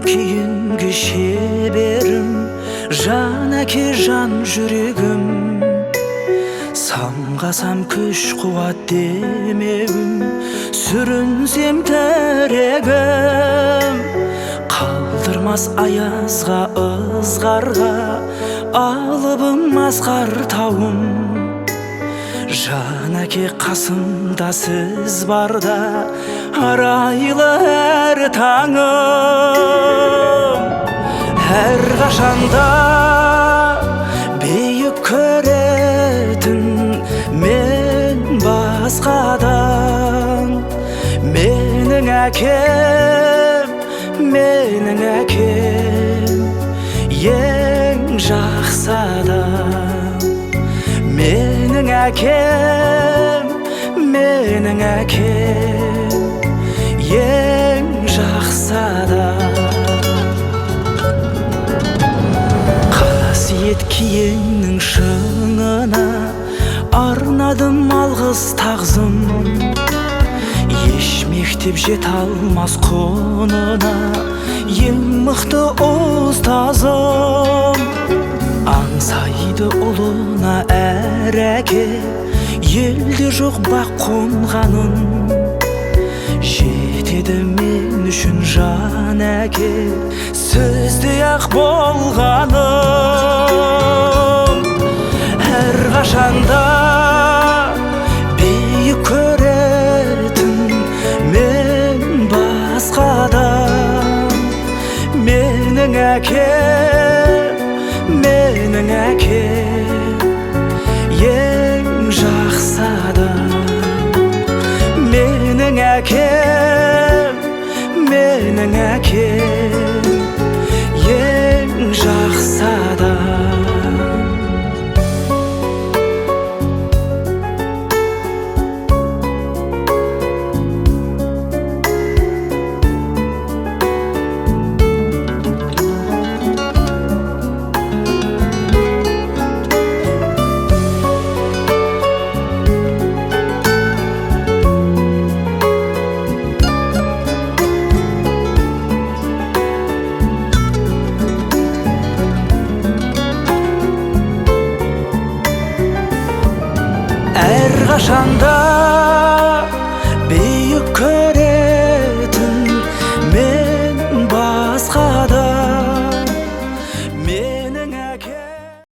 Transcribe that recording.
keyingi şeberim, Жан әке жан жүрегім. Самғасам күш қуат демеуім, сүрінсем тәрегім. Қалдырмас аязға ызғарға, алыбым асқар тауым. Жан әке қасымда сіз барда, арайлы әр таңым. Әр қашанда бейік көретін мен басқадан. Менің әкем, менің әкем, ең жақсы адам. Менің әкем, менің әкем, ең жақсы адам. Қасиет киеңнің шыңына арнадым алғыс тағзым. Еш мектеп жете алмас құнына ең мықты ұстазым. Аңсайды ұлына әр әке, елде жоқ бақ қонғанын. Жетеді мен үшін жан әке, сөздей ақ болғаным. Әр қашанда бейік көретін мен басқадан. Менің әкем, менің әкем, ең жақсы адам. Менің әкем, менің әкем, ең жақсы адам.